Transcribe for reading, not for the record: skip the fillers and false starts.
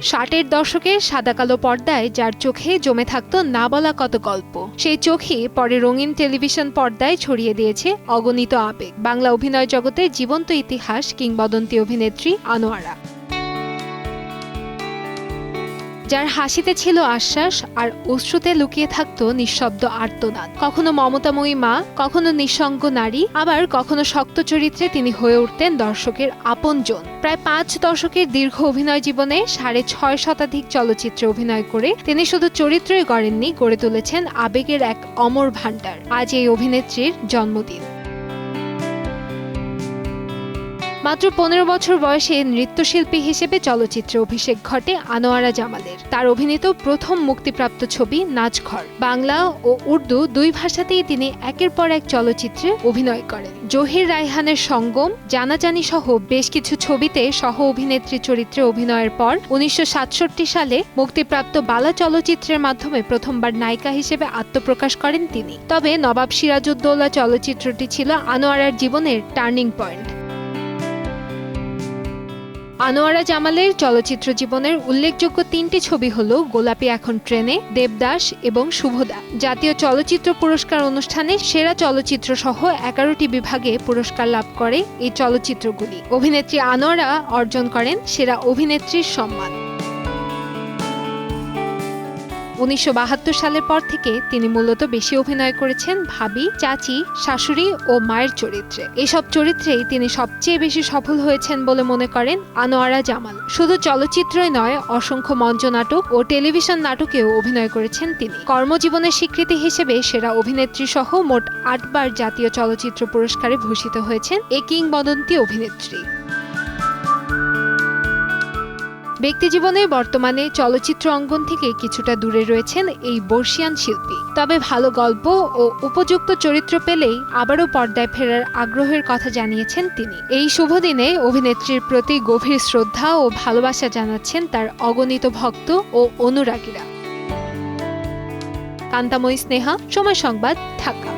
ষাটের দশকে সাদাকালো পর্দায় যার চোখে জমে থাকত না বলা কত গল্প, সেই চোখই পরে রঙিন টেলিভিশন পর্দায় ছড়িয়ে দিয়েছে অগণিত আবেগ। বাংলা অভিনয় জগতের জীবন্ত ইতিহাস কিংবদন্তি অভিনেত্রী আনোয়ারা, যার হাসিতে ছিল আশ্বাস আর অশ্রুতে লুকিয়ে থাকত নিঃশব্দ আর্তনাদ। কখনো মমতাময়ী মা, কখনো নিঃসঙ্গ নারী, আবার কখনো শক্ত চরিত্রে তিনি হয়ে উঠতেন দর্শকের আপনজন। প্রায় 5 দশকের দীর্ঘ অভিনয় জীবনে 6.5 শতাধিক চলচ্চিত্রে অভিনয় করে তিনি শুধু চরিত্রই গড়েননি, গড়ে তুলেছেন আবেগের এক অমর ভাণ্ডার। আজ এই অভিনেত্রীর জন্মদিন। মাত্র 15 বছর বয়সে নৃত্যশিল্পী হিসেবে চলচ্চিত্রে অভিষেক ঘটে আনোয়ারা জামালের। তার অভিনীত প্রথম মুক্তিপ্রাপ্ত ছবি নাচঘর। বাংলা ও উর্দু দুই ভাষাতেই তিনি একের পর এক চলচ্চিত্রে অভিনয় করেন। জহির রায়হানের সঙ্গম, জানাজানি সহ বেশ কিছু ছবিতে সহ অভিনেত্রী চরিত্রে অভিনয়ের পর 1967 সালে মুক্তিপ্রাপ্ত বালা চলচ্চিত্রের মাধ্যমে প্রথমবার নায়িকা হিসেবে আত্মপ্রকাশ করেন তিনি। তবে নবাব সিরাজউদ্দৌলা চলচ্চিত্রটি ছিল আনোয়ারার জীবনের টার্নিং পয়েন্ট। আনোয়ারা জামালের চলচ্চিত্র জীবনের উল্লেখযোগ্য 3টি ছবি হল গোলাপী এখন ট্রেনে, দেবদাস এবং শুভদা। জাতীয় চলচ্চিত্র পুরস্কার অনুষ্ঠানে সেরা চলচ্চিত্র সহ 11টি বিভাগে পুরস্কার লাভ করে এই চলচ্চিত্রগুলি। অভিনেত্রী আনোয়ারা অর্জন করেন সেরা অভিনেত্রীর সম্মান। 1972 সালের পর থেকে তিনি মূলত বেশি অভিনয় করেছেন ভাবি, চাচি, শাশুড়ি ও মায়ের চরিত্রে। এসব চরিত্রেই তিনি সবচেয়ে বেশি সফল হয়েছেন বলে মনে করেন আনোয়ারা জামাল। শুধু চলচ্চিত্রই নয়, অসংখ্য মঞ্চনাটক ও টেলিভিশন নাটকেও অভিনয় করেছেন তিনি। কর্মজীবনের স্বীকৃতি হিসেবে সেরা অভিনেত্রী সহ মোট 8 বার জাতীয় চলচ্চিত্র পুরস্কারে ভূষিত হয়েছেন এই কিংবদন্তি অভিনেত্রী। ব্যক্তিজীবনে বর্তমানে চলচ্চিত্র অঙ্গন থেকে কিছুটা দূরে রয়েছেন এই বর্ষিয়ান শিল্পী। তবে ভালো গল্প ও উপযুক্ত চরিত্র পেলেই আবারও পর্দায় ফেরার আগ্রহের কথা জানিয়েছেন তিনি। এই শুভ দিনে অভিনেত্রীর প্রতি গভীর শ্রদ্ধা ও ভালোবাসা জানাচ্ছেন তার অগণিত ভক্ত ও অনুরাগীরা। কান্তাময়ী স্নেহা, সময় সংবাদ, ঢাকা।